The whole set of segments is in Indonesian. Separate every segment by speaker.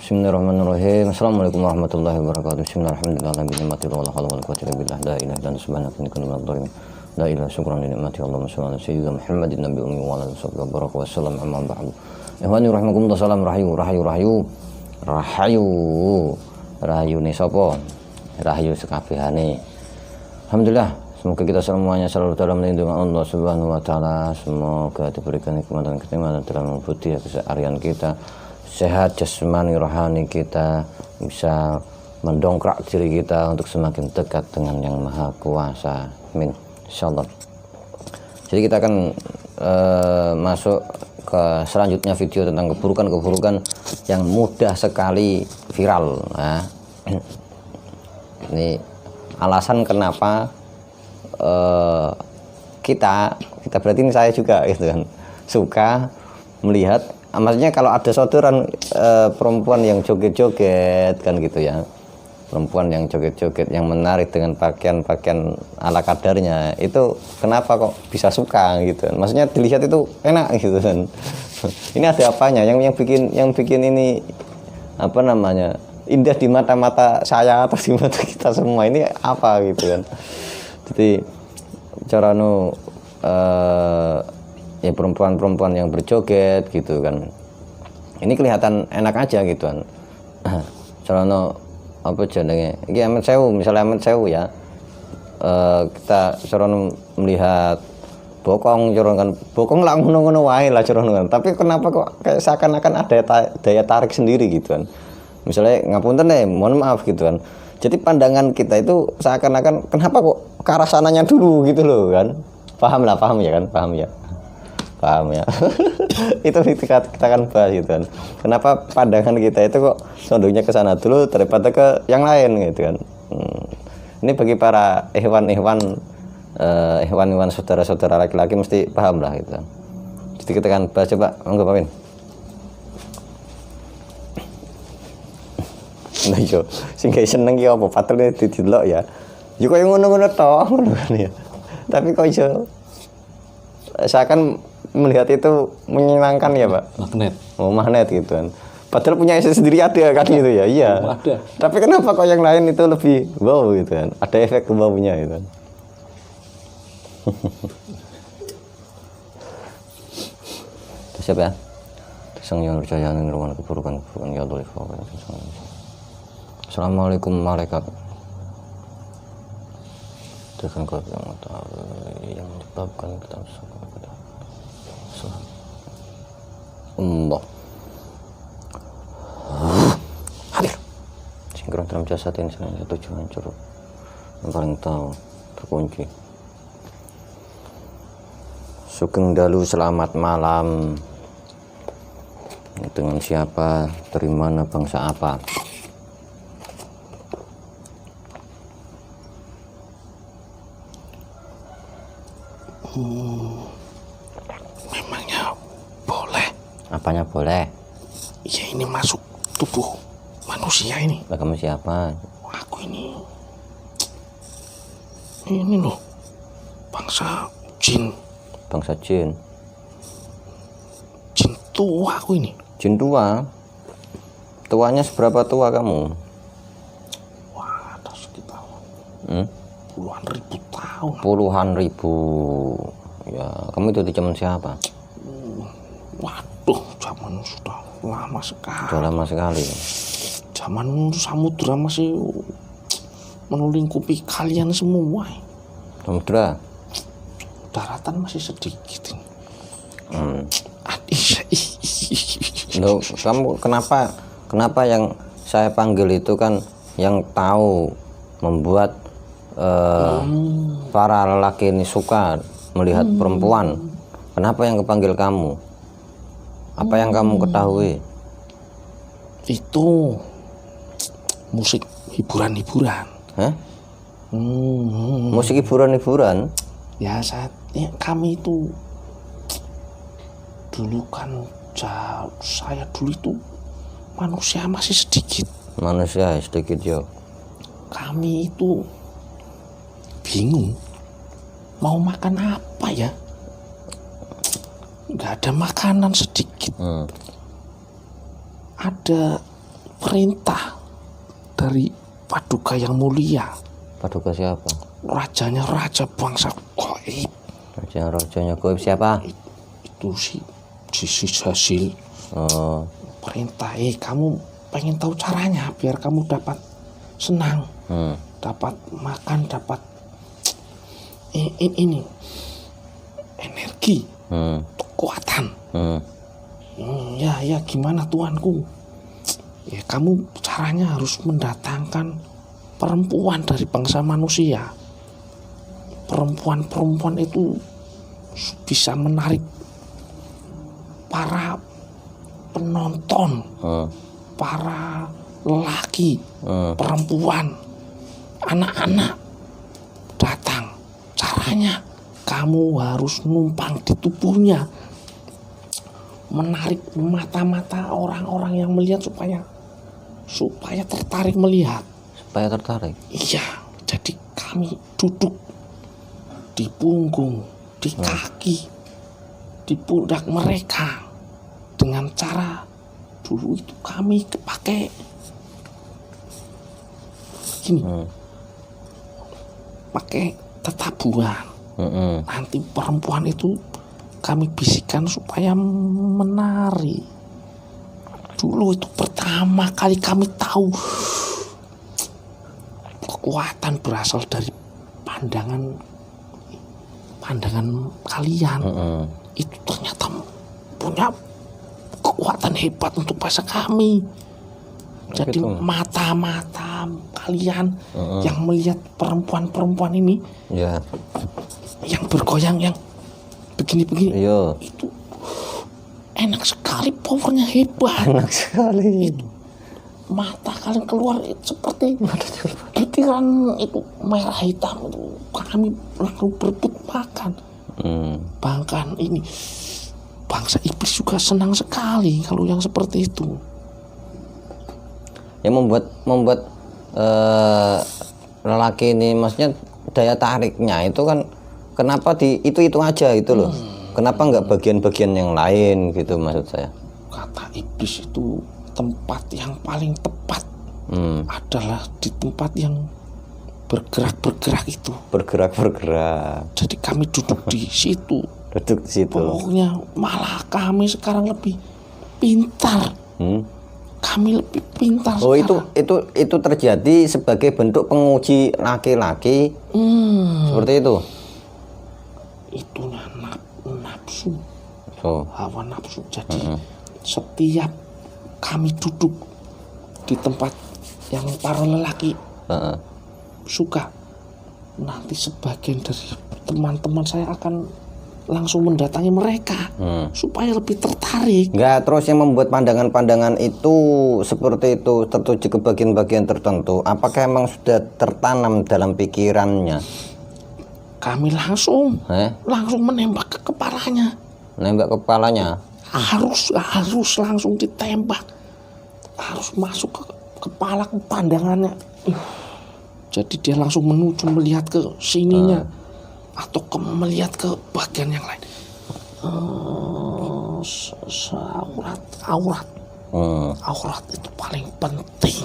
Speaker 1: Bismillahirrahmanirrahim. Assalamualaikum warahmatullahi wabarakatuh. Bismillahirrahmanirrahim. Binikmatillah wala haula wala quwwata illa billah. La ilaha illallah subhanaka inni kuntu minadh dhalimin. La ilaha syukran li nikmati Allahumma shalli ala sayyidina Muhammadin nabiyyi ummi wa ala alihi wa baraka wa sallam amma ba'du. Ikhwani rahimakumullah, salam rahayu rahayu ni sapa? Rahayu sekabehane. Alhamdulillah, semoga kita semuanya selalu dalam lindungan Allah Subhanahu wa taala. Semoga diberikan hikmah dan kenikmatan dalam budi keseharian kita. Sehat jasmani rohani kita, bisa mendongkrak diri kita untuk semakin dekat dengan yang maha kuasa. Amin, insyaallah. Jadi kita akan masuk ke selanjutnya video tentang keburukan-keburukan yang mudah sekali viral. Nah, ini alasan kenapa kita berarti ini saya juga gitu kan, suka melihat. Maksudnya kalau ada sodoran perempuan yang joget-joget kan gitu ya, perempuan yang joget-joget yang menarik dengan pakaian-pakaian ala kadarnya, itu kenapa kok bisa suka gitu kan? Maksudnya dilihat itu enak gitu kan. Ini ada apanya yang bikin ini apa namanya, indah di mata-mata saya atau di mata kita semua, ini apa gitu kan. Jadi cara ya perempuan-perempuan yang berjoget gitu kan, ini kelihatan enak aja gitu kan. Carano apa jenenge iki Amet Sewu, misalnya Amet Sewu ya, kita carano melihat bokong, kan bokong lah ngono-ngono wae lah carano kan, tapi kenapa kok kayak seakan-akan ada daya tarik sendiri gitu kan. Misalnya ngapunten mohon maaf gitu kan, jadi pandangan kita itu seakan-akan kenapa kok ke arah sananya dulu gitu loh kan. Paham ya itu kita akan bahas gitu kan, kenapa pandangan kita itu kok condongnya ke sana dulu daripada ke yang lain gitu kan. Ini bagi para ikhwan saudara-saudara laki-laki mesti paham lah gitu kan. Jadi kita akan bahas, coba monggo Pak Min. Nah yo sing seneng ki apa patene didelok ya, yo koyo ngono-ngono tok ngono kan ya, tapi kok iso seakan melihat itu menyenangkan ya Pak. Magnet gitu kan, padahal punya isi sendiri ada kan gitu ya. Iya ada, tapi kenapa kok yang lain itu lebih wow gitu kan, ada efek kebaunya gitu kan. Siap ya, sang yang percaya dengan keburukan ya Allah. Assalamualaikum malaikat dengan kau yang menyebabkan kita suka kepada Allah hadir sinkron dalam jasad yang salah satu hancur yang paling tahu terkunci. Sugeng dalu, selamat malam. Dengan siapa, dari mana, bangsa apa?
Speaker 2: Memangnya boleh?
Speaker 1: Apanya boleh?
Speaker 2: Ya ini masuk tubuh manusia ini.
Speaker 1: Lah kamu siapa?
Speaker 2: Aku ini loh, bangsa jin.
Speaker 1: Bangsa jin.
Speaker 2: Jin tua aku ini.
Speaker 1: Jin tua? Tuanya seberapa tua kamu?
Speaker 2: Wah, ada sekitar puluhan ribu tahun.
Speaker 1: Puluhan ribu. Ya, kamu itu di zaman siapa?
Speaker 2: Waduh, zaman sudah lama sekali.
Speaker 1: Sudah lama sekali.
Speaker 2: Zaman samudra masih melingkupi kalian semua.
Speaker 1: Samudra?
Speaker 2: Daratan masih sedikit.
Speaker 1: Loh, kamu kenapa yang saya panggil itu kan yang tahu membuat para lelaki ini suka melihat perempuan? Kenapa yang kepanggil kamu? Apa yang kamu ketahui?
Speaker 2: Itu musik hiburan-hiburan.
Speaker 1: Hah? Musik hiburan-hiburan?
Speaker 2: Ya kami itu dulu kan saya dulu itu manusia masih sedikit.
Speaker 1: Manusia sedikit yo.
Speaker 2: Kami itu bingung mau makan apa ya. Nggak ada makanan sedikit. Ada perintah dari Paduka yang mulia.
Speaker 1: Paduka siapa?
Speaker 2: Rajanya raja bangsa Gaib.
Speaker 1: Rajanya Gaib siapa?
Speaker 2: Itu si Jasil.
Speaker 1: Oh.
Speaker 2: Perintah, kamu pengen tahu caranya biar kamu dapat senang, dapat makan, dapat ini energi, kekuatan. Ya gimana tuanku? Ya kamu caranya harus mendatangkan perempuan dari bangsa manusia. Perempuan itu bisa menarik para penonton, para lelaki, perempuan, anak-anak datang. Caranya kamu harus numpang di tubuhnya, menarik mata-mata orang-orang yang melihat supaya tertarik melihat.
Speaker 1: Supaya tertarik?
Speaker 2: Iya, jadi kami duduk di punggung, di kaki, di pundak mereka. Dengan cara dulu itu kami pakai gini, pakai tetabuhan. Nanti perempuan itu kami bisikan supaya menari. Dulu itu pertama kali kami tahu kekuatan berasal dari pandangan kalian. Itu ternyata punya kekuatan hebat untuk bahasa kami. Jadi
Speaker 1: gitu.
Speaker 2: mata-mata kalian yang melihat perempuan-perempuan ini, yang bergoyang, yang begini-begini, itu enak sekali, powernya hebat.
Speaker 1: Enak sekali.
Speaker 2: Itu mata kalian keluar seperti butiran itu merah hitam. Itu kami langsung berebut makan. Bahkan ini bangsa iblis juga senang sekali kalau yang seperti itu.
Speaker 1: Yang membuat lelaki ini, maksudnya daya tariknya itu kan, kenapa itu aja itu loh. Kenapa nggak bagian-bagian yang lain gitu maksud saya.
Speaker 2: Kata iblis itu tempat yang paling tepat adalah di tempat yang bergerak itu. Bergerak. Jadi kami duduk di situ. Pokoknya malah kami sekarang lebih pintar. Kami lebih pintar.
Speaker 1: Oh sekarang. itu terjadi sebagai bentuk penguji laki-laki. Seperti itu. Itunya
Speaker 2: nafsu. Hawa nafsu. Jadi setiap kami duduk di tempat yang para lelaki suka, nanti sebagian dari teman-teman saya akan langsung mendatangi mereka supaya lebih tertarik.
Speaker 1: Enggak, terus yang membuat pandangan-pandangan itu seperti itu tertuju ke bagian-bagian tertentu, apakah emang sudah tertanam dalam pikirannya?
Speaker 2: Kami langsung menembak ke kepalanya.
Speaker 1: Nembak kepalanya?
Speaker 2: Harus langsung ditembak. Harus masuk ke kepala, ke pandangannya. Jadi dia langsung menuju melihat ke sininya. Atau melihat ke bagian yang lain. Aurat itu paling penting,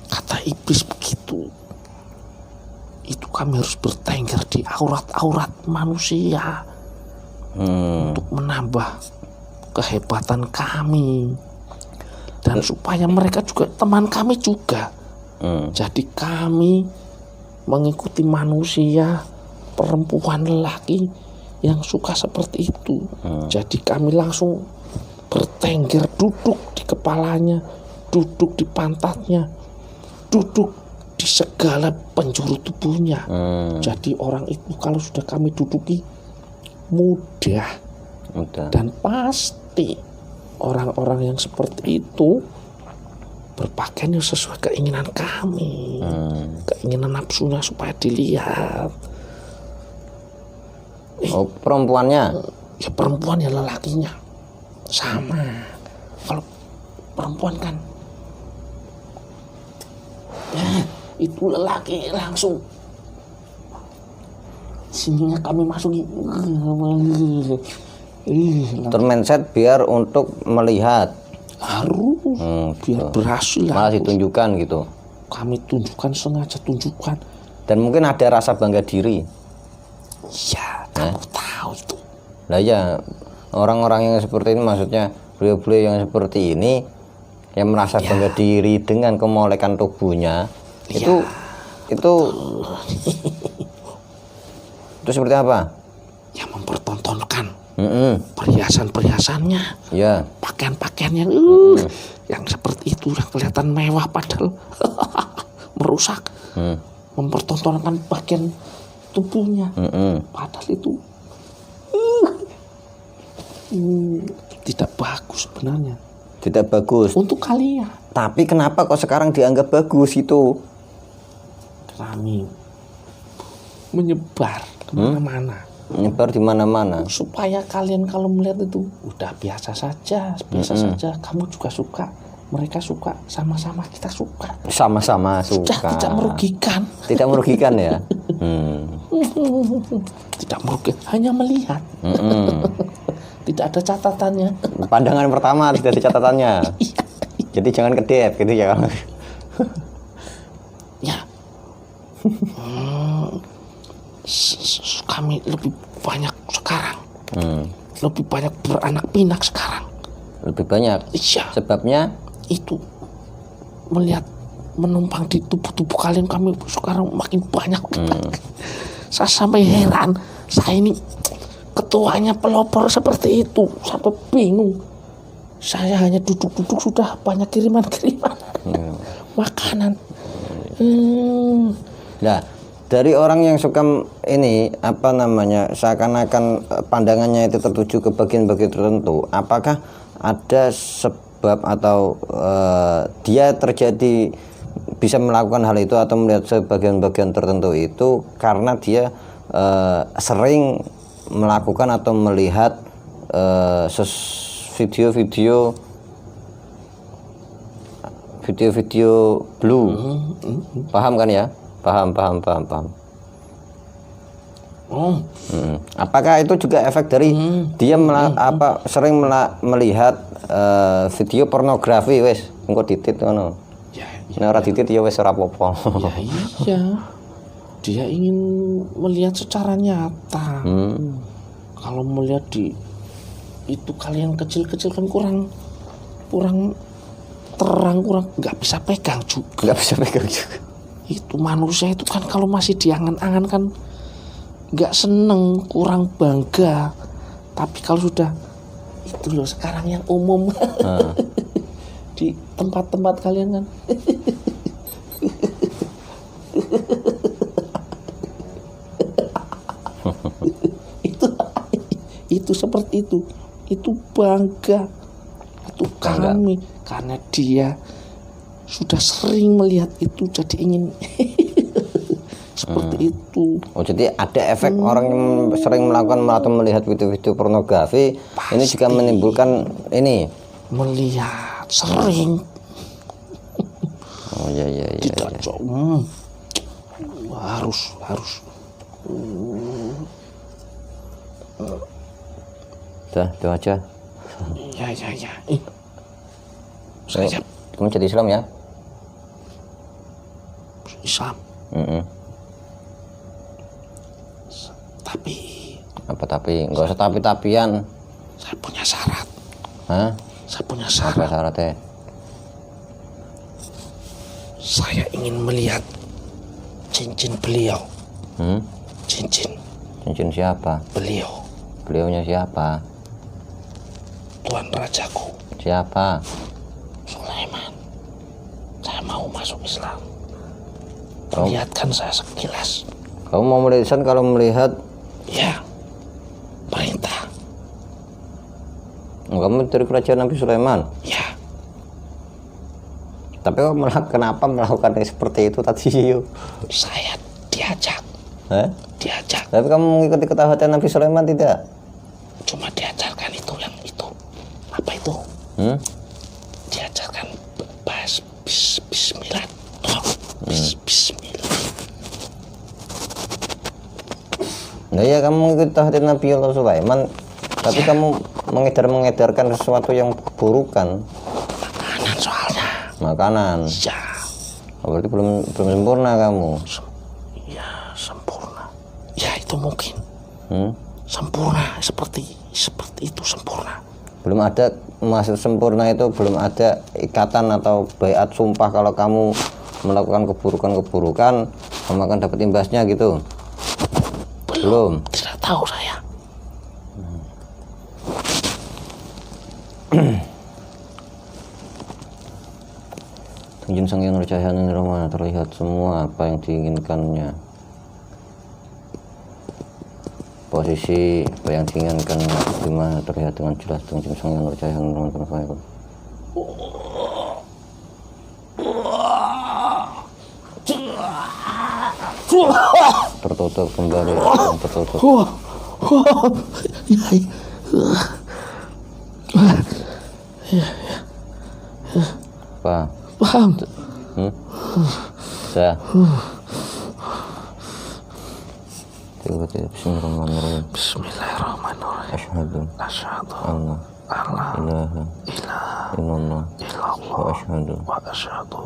Speaker 2: kata iblis begitu. Itu kami harus bertengger di aurat manusia untuk menambah kehebatan kami, dan supaya mereka juga teman kami juga. Jadi kami mengikuti manusia, perempuan, lelaki yang suka seperti itu. Jadi kami langsung bertengger, duduk di kepalanya, duduk di pantatnya, duduk di segala penjuru tubuhnya. Jadi orang itu kalau sudah kami duduki mudah. Dan pasti orang-orang yang seperti itu berpakaian sesuai keinginan kami, keinginan nafsunya supaya dilihat.
Speaker 1: Oh, perempuannya?
Speaker 2: Ya perempuan ya lelakinya sama. Kalau perempuan kan ya itu lelaki langsung sininya kami masukin
Speaker 1: termindset biar untuk melihat,
Speaker 2: harus biar berhasil.
Speaker 1: malah ditunjukkan gitu.
Speaker 2: Kami tunjukkan, sengaja tunjukkan.
Speaker 1: Dan mungkin ada rasa bangga diri.
Speaker 2: Ya kamu tahu itu.
Speaker 1: Lah ya, orang-orang yang seperti ini, maksudnya beliau-beliau yang seperti ini yang merasa bangga diri dengan kemolekan tubuhnya, itu seperti apa?
Speaker 2: Ya mempertontonkan perhiasan-perhiasannya, pakaian-pakaian yang seperti itu, yang kelihatan mewah padahal merusak. Mempertontonkan bagian tubuhnya, padahal itu tidak bagus sebenarnya.
Speaker 1: Tidak bagus
Speaker 2: untuk kalian.
Speaker 1: Tapi kenapa kok sekarang dianggap bagus itu?
Speaker 2: Kami menyebar kemana-mana.
Speaker 1: Menyebar di mana-mana.
Speaker 2: Supaya kalian kalau melihat itu udah biasa saja, saja. Kamu juga suka, mereka suka, sama-sama kita suka.
Speaker 1: Sama-sama suka.
Speaker 2: Tidak merugikan.
Speaker 1: Tidak merugikan ya.
Speaker 2: Tidak merugikan, hanya melihat. Tidak ada catatannya.
Speaker 1: Pandangan pertama tidak ada catatannya. Jadi jangan kedep gitu ya.
Speaker 2: Ya. Kami lebih banyak sekarang. Lebih banyak beranak pinak sekarang.
Speaker 1: Lebih banyak.
Speaker 2: Iya.
Speaker 1: Sebabnya
Speaker 2: itu melihat menumpang di tubuh-tubuh kalian, kami sekarang makin banyak. Saya sampai heran. Saya ini ketuanya pelopor seperti itu, sampai bingung. Saya hanya duduk-duduk sudah banyak kiriman-kiriman makanan.
Speaker 1: Nah, dari orang yang suka ini apa namanya, seakan-akan pandangannya itu tertuju ke bagian-bagian tertentu, apakah ada sebab atau dia terjadi bisa melakukan hal itu atau melihat sebagian-bagian tertentu itu karena dia sering melakukan atau melihat video-video blue. Paham kan ya? Paham. Apakah itu juga efek dari dia sering melihat video pornografi wes engko ditit ngono. Nek ora ditit ya wes ora apa-apa.
Speaker 2: Ya iya. Dia ingin melihat secara nyata. Kalau melihat di itu kalian kecil-kecil kan kurang terang, kurang nggak bisa pegang juga. Itu manusia itu kan kalau masih diangan-angan kan nggak seneng, kurang bangga. Tapi kalau sudah itu loh sekarang yang umum di tempat-tempat kalian kan. itu seperti itu bangga, itu kami karena dia sudah sering melihat itu jadi ingin seperti itu.
Speaker 1: Oh, jadi ada efek orang yang sering melakukan atau melihat video-video pornografi. Pasti. Ini juga menimbulkan ini
Speaker 2: melihat sering.
Speaker 1: Oh iya.
Speaker 2: Tidak harus.
Speaker 1: Itu aja.
Speaker 2: Ya.
Speaker 1: Kamu jadi Islam ya?
Speaker 2: Islam. Tapi
Speaker 1: nggak usah tapi-tapian.
Speaker 2: Saya punya syarat.
Speaker 1: Hah?
Speaker 2: Saya punya syarat.
Speaker 1: Apa syaratnya?
Speaker 2: Saya ingin melihat cincin beliau. Cincin
Speaker 1: siapa? Beliaunya siapa?
Speaker 2: Tuan Rajaku.
Speaker 1: Siapa?
Speaker 2: Sulaiman. Saya mau masuk Islam. Perlihatkan saya sekilas.
Speaker 1: Kamu mau melihat, kalau melihat
Speaker 2: Ya, perintah.
Speaker 1: kamu dari kerajaan Nabi Sulaiman.
Speaker 2: Ya,
Speaker 1: Tapi kenapa melakukan seperti itu tadi?
Speaker 2: saya diajak. Diajak.
Speaker 1: Tapi kamu mengikuti ketahuan Nabi Sulaiman tidak?
Speaker 2: Cuma diajarkan itu yang itu. Apa itu? Diajarkan bahas bismillah. Bismillah.
Speaker 1: Nah ya, kamu mengikuti ketahuan Nabi Sulaiman, tapi kamu mengedarkan sesuatu yang burukan.
Speaker 2: Makanan soalnya.
Speaker 1: Makanan.
Speaker 2: Ya.
Speaker 1: Berarti belum sempurna kamu.
Speaker 2: Ya, sempurna. Ya, itu mungkin. Sempurna seperti itu sempurna.
Speaker 1: Belum ada, maksud sempurna itu belum ada ikatan atau baiat sumpah kalau kamu melakukan keburukan, kamu akan dapat imbasnya gitu. Belum.
Speaker 2: Tidak tahu saya.
Speaker 1: Tunjun Sang Yang Nurcahaya Nirwana, terlihat semua apa yang diinginkannya. Posisi apa yang diinginkannya di mana terlihat dengan jelas. Tunjun Sang Yang Nurcahaya Nirwana. Tertutup kembali, tertutup. Apa?
Speaker 2: Paham.
Speaker 1: Saya. Bismillahirrahmanirrahim.
Speaker 2: Bismillahirrahmanirrahim.
Speaker 1: Asyhadu
Speaker 2: Asyhadu
Speaker 1: an la ilaha illallah wa asyhadu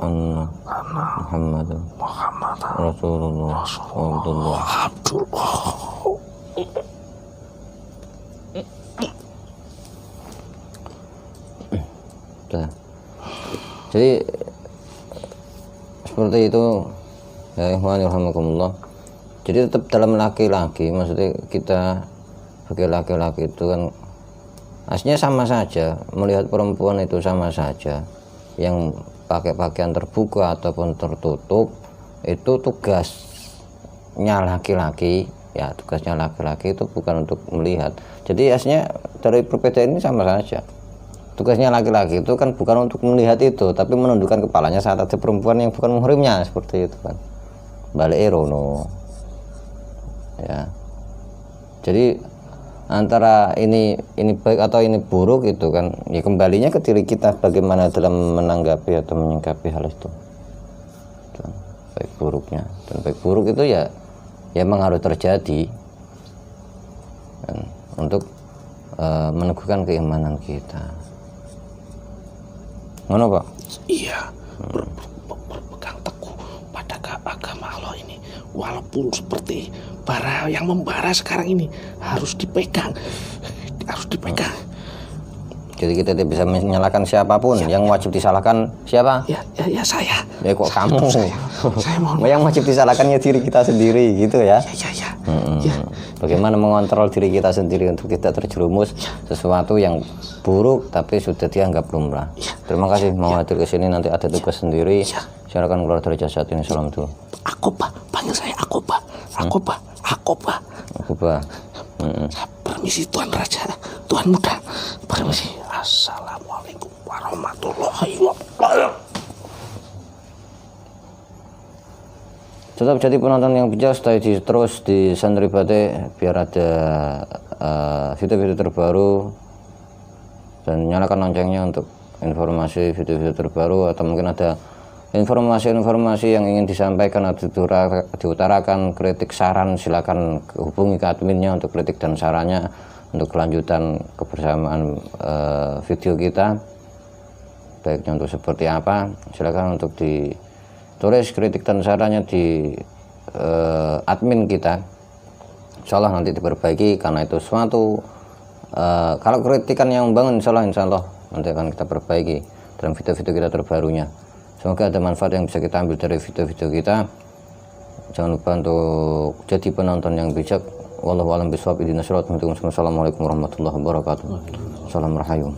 Speaker 1: anna Muhammadan Rasulullah Abdullah. Jadi seperti itu ya ikhwan rahimakumullah. Jadi tetap dalam laki-laki, maksudnya kita sebagai laki-laki itu kan aslinya sama saja, melihat perempuan itu sama saja, yang pakai pakaian terbuka ataupun tertutup itu tugasnya laki-laki, ya tugasnya laki-laki itu bukan untuk melihat. Jadi aslinya dari perbedaan ini sama saja. Tugasnya laki-laki itu kan bukan untuk melihat itu, tapi menundukkan kepalanya saat ada perempuan yang bukan muhrimnya, seperti itu kan. Balik erono. Ya. Jadi antara ini baik atau ini buruk itu kan, ya kembalinya ke diri kita bagaimana dalam menanggapi atau menyikapi hal itu. Dan baik buruknya, dan baik buruk itu ya memang harus terjadi dan untuk meneguhkan keimanan kita. Ngono Pak?
Speaker 2: Iya, berpegang teguh pada agama Allah ini, walaupun seperti bara yang membara sekarang ini harus dipegang.
Speaker 1: Jadi kita tidak bisa menyalahkan siapapun. Yang wajib disalahkan siapa?
Speaker 2: Ya saya.
Speaker 1: Ya kok kamu?
Speaker 2: Saya mohon.
Speaker 1: Yang wajib disalahkannya diri kita sendiri gitu ya.
Speaker 2: Ya.
Speaker 1: Bagaimana mengontrol diri kita sendiri untuk tidak terjerumus sesuatu yang buruk tapi sudah dianggap lumrah. Terima kasih mau hadir ke sini, nanti ada tugas sendiri. Silakan keluar dari jasad ini, salam dulu.
Speaker 2: Akoba, panggil saya Akoba. Permisi Tuan Raja, Tuan Muda. Permisi. Assalamualaikum warahmatullahi wabarakatuh.
Speaker 1: Tetap jadi penonton yang bijak, stay terus di Sanribate biar ada video-video terbaru, dan nyalakan loncengnya untuk informasi video-video terbaru, atau mungkin ada informasi-informasi yang ingin disampaikan atau diutarakan, kritik saran, silakan hubungi ke adminnya untuk kritik dan sarannya untuk kelanjutan kebersamaan video kita, baiknya untuk seperti apa. Silakan untuk ditulis kritik dan sarannya di admin kita, insya Allah nanti diperbaiki, karena itu suatu kalau kritikan yang membangun insya Allah nanti akan kita perbaiki dalam video-video kita terbarunya. Semoga ada manfaat yang bisa kita ambil dari video-video kita. Jangan lupa untuk jadi penonton yang bijak. Wallahu a'lam bishawab. Assalamualaikum warahmatullahi wabarakatuh. Salam rahayu.